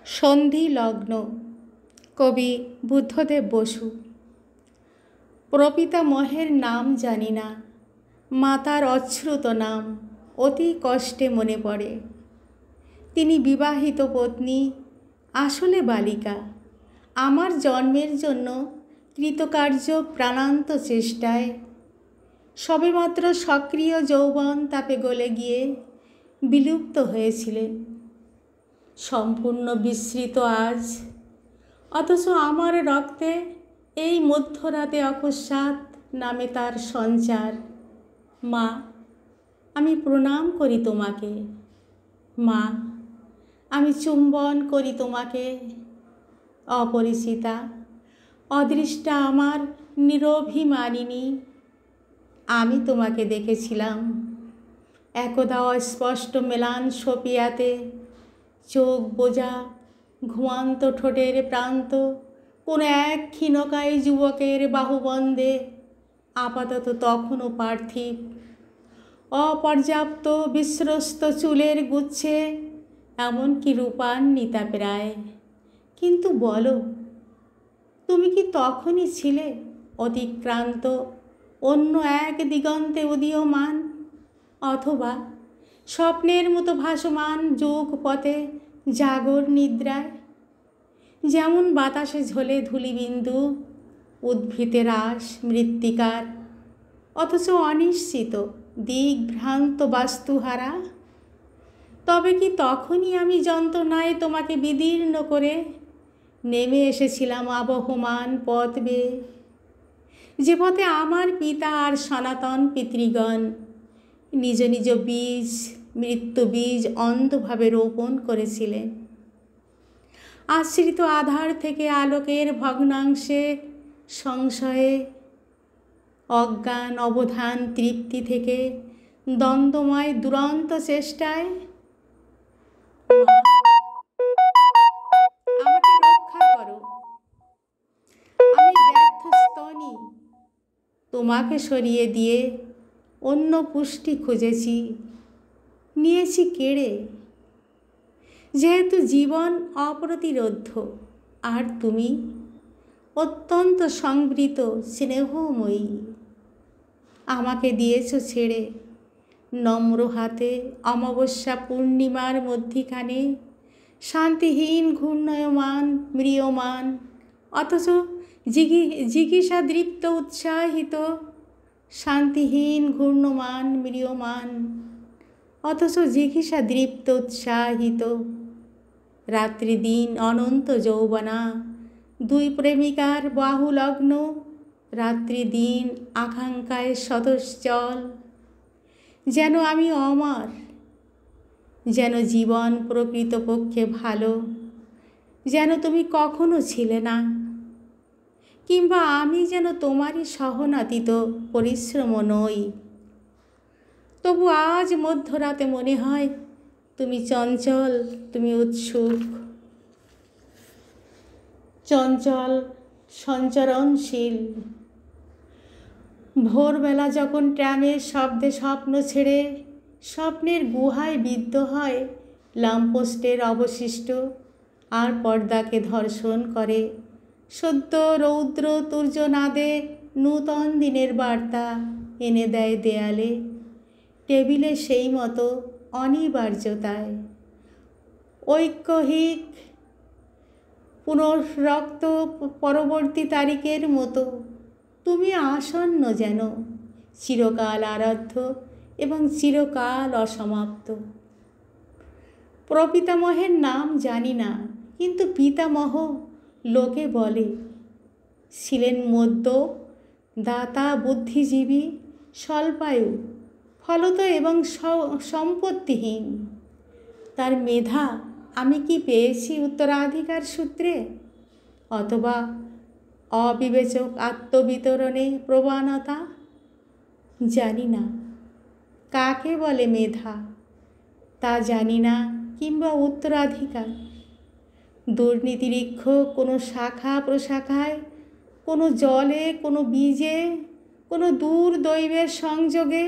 সন্ধি লগ্ন। কবি বুদ্ধদেব বসু। প্রপিতামহের নাম জানি না, মাতার অশ্রুত নাম অতি কষ্টে মনে পড়ে। তিনি বিবাহিত পত্নী, আসলে বালিকা। আমার জন্মের জন্য কৃতকার্য প্রাণান্ত চেষ্টায় সবেমাত্র সক্রিয় যৌবন তাপে গলে গিয়ে বিলুপ্ত হয়েছিলেন, সম্পূর্ণ বিস্মৃত আজ। অথচ আমার রক্তে এই মধ্যরাতে অকস্মাৎ নামে তার সঞ্চার। মা, আমি প্রণাম করি তোমাকে। মা, আমি চুম্বন করি তোমাকে। অপরিচিতা, অদৃষ্টা আমার নিরভিমানিনী, আমি তোমাকে দেখেছিলাম একদা অস্পষ্ট মেলান সোপিয়াতে। চোখ বোঝা ঘুমান্ত ঠোঁটের প্রান্ত কোনো এক ক্ষীণকায় যুবকের বাহুবন্ধে আপাতত তখনও পার্থিব। অপর্যাপ্ত বিস্রস্ত চুলের গুচ্ছে, এমনকি রূপান্বিতা প্রায়। কিন্তু বলো, তুমি কি তখনই ছিলে অতিক্রান্ত অন্য এক দিগন্তে উদীয়মান, অথবা স্বপ্নের মতো ভাসমান যুগ পথে জাগর নিদ্রায়? যেমন বাতাসে ঝোলে ধূলিবিন্দু, উদ্ভিদে রাস মৃত্তিকার, অথচ অনিশ্চিত দিগ্ভ্রান্ত বাস্তুহারা। তবে কি তখনই আমি যন্ত্রণায় তোমাকে বিদীর্ণ করে নেমে এসেছিলাম আবহমান পথ বেয়ে, যে পথে আমার পিতা আর সনাতন পিতৃগণ নিজ নিজ বীজ, মৃত্যু বীজ অন্ধভাবে রোপণ করেছিলেন। আশ্রিত আধার থেকে আলোকের ভগ্নাংশে সংশয়ে, অজ্ঞান অবধান তৃপ্তি থেকে দ্বন্দ্বময় দুরন্ত চেষ্টায়। আমাকে রক্ষা করো, আমি ব্যর্থ স্তনী। তোমাকে সরিয়ে দিয়ে অন্য পুষ্টি খুঁজেছি, নিয়েছি কেড়ে। যেহেতু জীবন অপ্রতিরোধ্য, আর তুমি অত্যন্ত সংবৃত স্নেহময়ী, আমাকে দিয়েছ ছেড়ে নম্র হাতে অমাবস্যা পূর্ণিমার মধ্যিখানে। শান্তিহীন ঘূর্ণয়মান ম্রিয়মান, অথচ জিজ্ঞাসাদৃপ্ত উৎসাহিত। শান্তিহীন ঘূর্ণমান ম্রিয়মান, অথচ জিজ্ঞাসাদৃপ্ত উৎসাহিত। রাত্রি দিন অনন্ত যৌবনা, দুই প্রেমিকার বাহুলগ্ন। রাত্রি দিন আকাঙ্ক্ষায় স্বতশ্চল। যেন আমি অমর, যেন জীবন প্রকৃতপক্ষে ভালো, যেন তুমি কখনো ছিলে না, কিংবা আমি যেন তোমারই সহনাতীত পরিশ্রম নই। তবু আজ মধ্যরাতে মনে হয় তুমি চঞ্চল, তুমি উৎসুক, চঞ্চল সঞ্চরণশীল। ভোরবেলা যখন ট্রামের শব্দে স্বপ্ন ছেড়ে স্বপ্নের গুহায় বিদ্ধ হয় ল্যাম্পপোস্টের অবশিষ্ট, আর পর্দাকে ধর্ষণ করে সদ্য রৌদ্র তুর্যনাদে নূতন দিনের বার্তা এনে দেয় দেয়ালে, টেবিলে সেই মতো অনিবার্যতায়। ঐক্যহিক পুনরক্ত পরবর্তী তারিখের মতো তুমি আসন্ন, যেন চিরকাল আরাধ্য এবং চিরকাল অসমাপ্ত। প্রপিতামহের নাম জানি না, কিন্তু পিতামহ লোকে বলে ছিলেন মধ্য দাতা, বুদ্ধিজীবী, স্বল্পায়ু, ফলত এবং সম্পত্তিহীন। তার মেধা আমি কি পেয়েছি উত্তরাধিকার সূত্রে, অথবা অবিবেচক আত্মবিতরণে প্রবণতা? জানি না কাকে বলে মেধা, তা জানি না, কিংবা উত্তরাধিকার। দুর্নীতিরিক্ষ কোনো শাখা প্রশাখায়, কোনো জলে, কোনো বীজে, কোনো দূর দৈবের সংযোগে,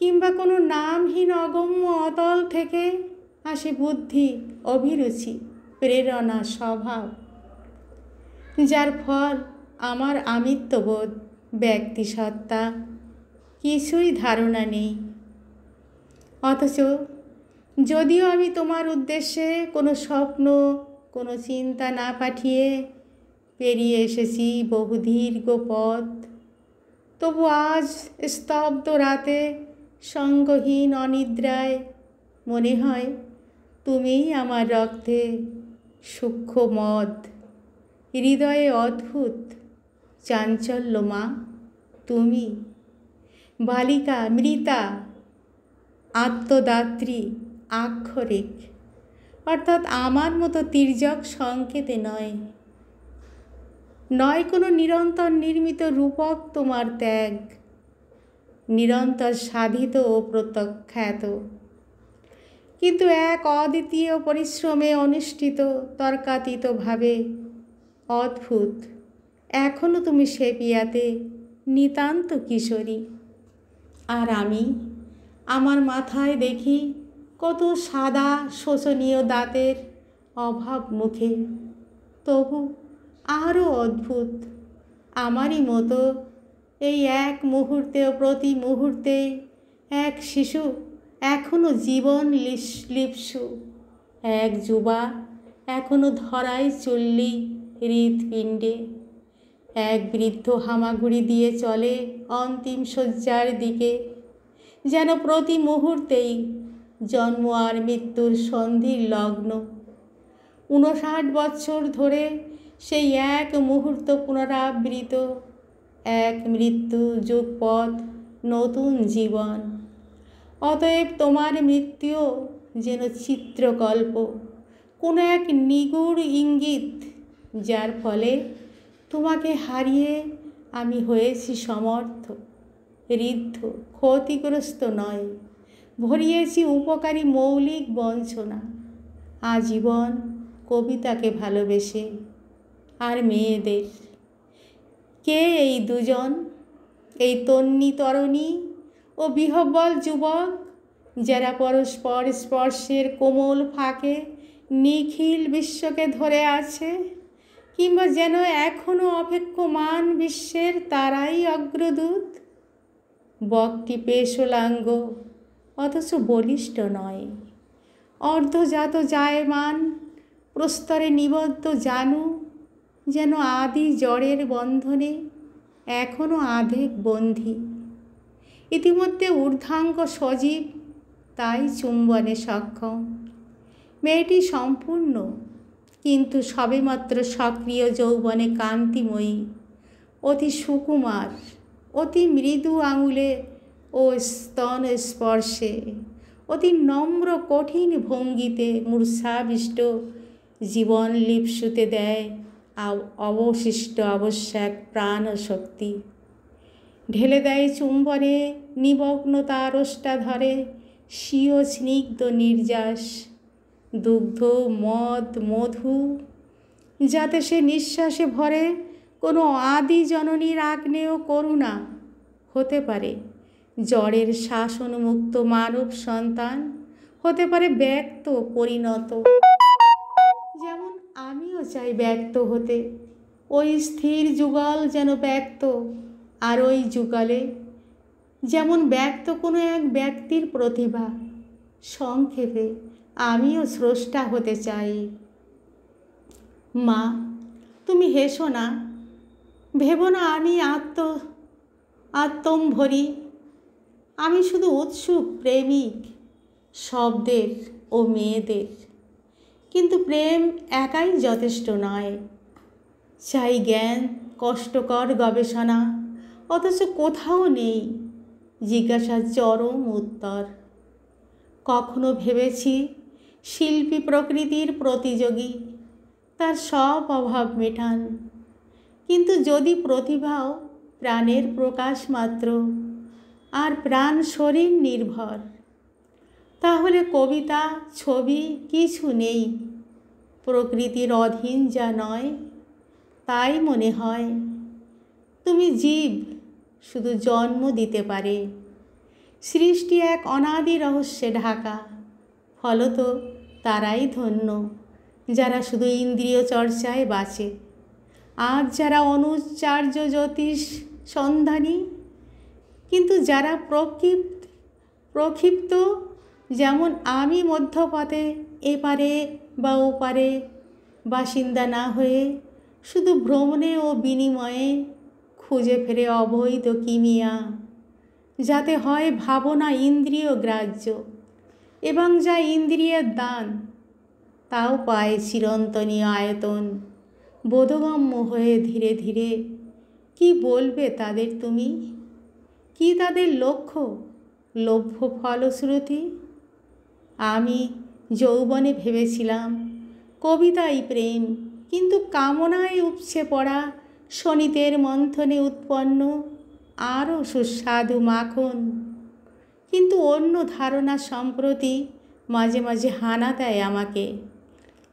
কিংবা কোনো নামহীন অগম্য অতল থেকে আসে বুদ্ধি, অভিরুচি, প্রেরণা, স্বভাব, যার ফল আমার আমিত্ববোধ, ব্যক্তিসত্তা কিছুই ধারণা নেই। অথচ যদিও আমি তোমার উদ্দেশ্যে কোনো স্বপ্ন, কোনো চিন্তা না পাঠিয়ে পেরিয়ে এসেছি বহু দীর্ঘ পথ, তবু আজ স্তব্ধ রাতে সঙ্গহীন অনিদ্রায় মনে হয় তুমিই আমার রক্তে সূক্ষ্ম মদ, হৃদয়ে অদ্ভুত চাঞ্চল্য। মা, তুমি বালিকা, মৃতা, আত্মদাত্রী, আক্ষরিক, অর্থাৎ আমার মতো তির্যক সংকেতে নয়, নয় কোনো নিরন্তর নির্মিত রূপক তোমার ত্যাগ, নিরন্তর সাধিত ও প্রত্যাখ্যাত, কিন্তু এক অদ্বিতীয় পরিশ্রমে অনুষ্ঠিত, তর্কাতীতভাবে অদ্ভুত। এখনও তুমি সে পিয়াতে নিতান্ত কিশোরী, আর আমি আমার মাথায় দেখি কত সাদা শোচনীয় দাঁতের অভাব মুখে, তবু আরও অদ্ভুত। আমারই মতো এই এক মুহূর্তেও, প্রতি মুহূর্তে এক শিশু এখনও জীবন লিপ্সু, এক যুবা এখনও ধরায় চললি হৃৎপিণ্ডে, এক বৃদ্ধ হামাগুড়ি দিয়ে চলে অন্তিম শয্যার দিকে, যেন প্রতি মুহূর্তেই জন্ম আর মৃত্যুর সন্ধির লগ্ন। 59 বছর ধরে সেই এক মুহূর্ত পুনরাবৃত, এক মৃত্যু, যুগপথ, নতুন জীবন। অতএব তোমার মৃত্যুও যেন চিত্রকল্প, কোনো এক নিগূঢ় ইঙ্গিত, যার ফলে তোমাকে হারিয়ে আমি হয়েছি সমর্থ, ঋদ্ধ, ক্ষতিগ্রস্ত নয়, ভরিয়েছি উপকারী মৌলিক বঞ্চনা, আজীবন কবিতাকে ভালোবেসে আর মেয়েদের। কে এই দুজন, এই তন্বী তরণী ও বিহ্বল যুবক, যারা পরস্পর স্পর্শের কোমল ফাঁকে নিখিল বিশ্বকে ধরে আছে, কিংবা যেন এখনও অপেক্ষমান বিশ্বের তারাই অগ্রদূত? বকটি পেশলাঙ্গ অথচ বলিষ্ঠ নয়, অর্ধজাত জায়মান, প্রস্তরে নিবদ্ধ জানু, যেন আদি জড়ের বন্ধনে এখনও আধেক বন্ধী। ইতিমধ্যে ঊর্ধ্বাঙ্গ সজীব, তাই চুম্বনে সক্ষম। মেয়েটি সম্পূর্ণ, কিন্তু সবেমাত্র সক্রিয় যৌবনে কান্তিময়ী, অতি সুকুমার, অতি মৃদু আঙুলে ও স্তন স্পর্শে, অতি নম্র কঠিন ভঙ্গিতে মূর্ছাবিষ্ট জীবন লিপ্সুতে দেয় অবশিষ্ট আবশ্যক প্রাণ শক্তি, ঢেলে দেয় চুম্বনে নিমগ্ন তার ওষ্ঠাধরে স্বীয় স্নিগ্ধ নির্যাস, দুগ্ধ, মদ, মধু, যাতে সে নিঃশ্বাসে ভরে কোনো আদি জননীর আগ্নেয় করুণা হতে পারে জড়ের শাসনমুক্ত মানব সন্তান, হতে পারে ব্যক্ত, পরিণত। যেমন আমিও চাই ব্যক্ত হতে, ওই স্থির যুগল যেন ব্যক্ত, আর ওই যুগলে যেমন ব্যক্ত কোনো এক ব্যক্তির প্রতিভা। সংক্ষেপে আমিও স্রষ্টা হতে চাই। মা, তুমি হেসো না, ভেবো না আমি আত্মম্ভরি। আমি শুধু উৎসুক প্রেমিক শব্দের ও মেয়েদের। কিন্তু প্রেম একাই যথেষ্ট নয়, চাই জ্ঞান, কষ্টকর গবেষণা, অথচ কোথাও নেই জিজ্ঞাসার চরম উত্তর। কখনো ভেবেছি শিল্পী প্রকৃতির প্রতিযোগী, তার সব অভাব মেটান, কিন্তু যদি প্রতিভাও প্রাণের প্রকাশ মাত্র, আর প্রাণ শরীর নির্ভর, তাহলে কবিতা, ছবি কিছু নেই প্রকৃতির অধীন যা নয়। তাই মনে হয় তুমি জীব শুধু জন্ম দিতে পারে, সৃষ্টি এক অনাদি রহস্যে ঢাকা, ফলত তারাই ধন্য যারা শুধু ইন্দ্রিয় চর্চায় বাঁচে, আর যারা অনুচার্য জ্যোতিষ সন্ধানী, কিন্তু যারা প্রক্ষিপ্ত, যেমন আমি মধ্যপথে এপারে বা ওপারে বাসিন্দা না হয়ে শুধু ভ্রমণে ও বিনিময়ে খুঁজে ফেরে অবৈধ কিমিয়া, যাতে হয় ভাবনা ইন্দ্রিয় গ্রাহ্য এবং যা ইন্দ্রিয়ের দান তাও পায় চিরন্তনীয় আয়তন, বোধগম্য হয়ে ধীরে ধীরে। কি বলবে তাদের তুমি? কি তাদের লক্ষ্য, লভ্য ফলশ্রুতি? আমি যৌবনে ভেবেছিলাম কবিতাই প্রেম, কিন্তু কামনায় উপচে পড়া শনিতের মন্থনে উৎপন্ন আরও সুস্বাদু মাখন। কিন্তু অন্য ধারণা সম্প্রতি মাঝে মাঝে হানা দেয় আমাকে,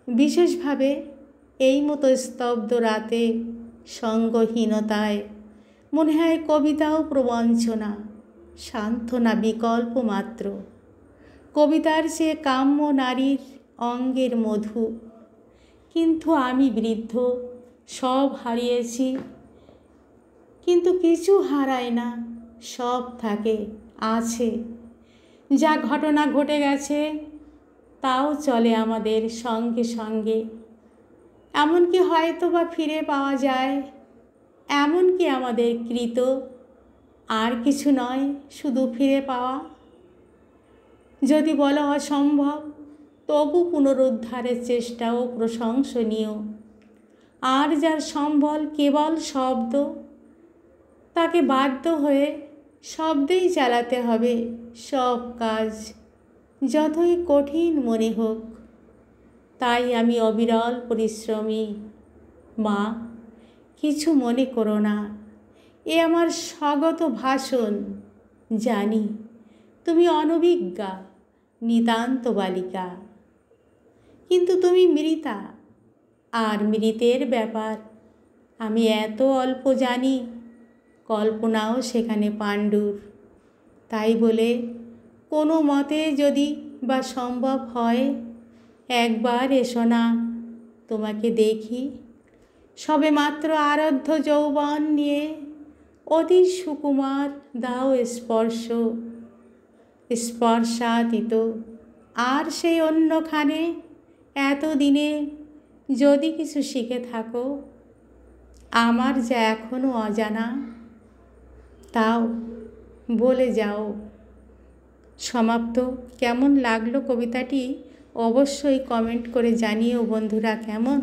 বিশেষভাবে এই মতো স্তব্ধ রাতে সঙ্গহীনতায় মনে হয় কবিতাও প্রবঞ্চনা, সান্ত্বনা বিকল্প মাত্র। কবিতার চেয়ে কাম্য নারীর অঙ্গের মধু। কিন্তু আমি বৃদ্ধ, সব হারিয়েছি, কিন্তু কিছু হারায় না, সব থাকে, আছে। যা ঘটনা ঘটে গেছে তাও চলে আমাদের সঙ্গে সঙ্গে, এমনকি হয়তো বা ফিরে পাওয়া যায়, এমনকি আমাদের কৃত আর কিছু নয়, শুধু ফিরে পাওয়া। যদি বলা অসম্ভব, তবু পুনরুদ্ধারের চেষ্টাও প্রশংসনীয়। আর যার সম্বল কেবল শব্দ, তাকে বাধ্য হয়ে শব্দেই চালাতে হবে সব কাজ, যতই কঠিন মনে হোক। তাই আমি অবিরল পরিশ্রমী। মা, কিছু মনে করো না, এ আমার স্বগত ভাষণ। জানি তুমি অনভিজ্ঞা, নিতান্ত বালিকা, কিন্তু তুমি মৃতা, আর মৃতের ব্যাপার আমি এত অল্প জানি, কল্পনাও সেখানে পাণ্ডুর। তাই বলে কোনো মতে যদি বা সম্ভব হয়, একবার এসো না, তোমাকে দেখি। সবে মাত্র আরব্ধ যৌবন নিয়ে অতি সুকুমার দাও স্পর্শাতীত। আর সেই অন্যখানে এতদিনে যদি কিছু শিখে থাকো, আমার যা এখনও অজানা, তাও বলে যাও। সমাপ্ত। কেমন লাগলো কবিতাটি অবশ্যই কমেন্ট করে জানিও বন্ধুরা। কেমন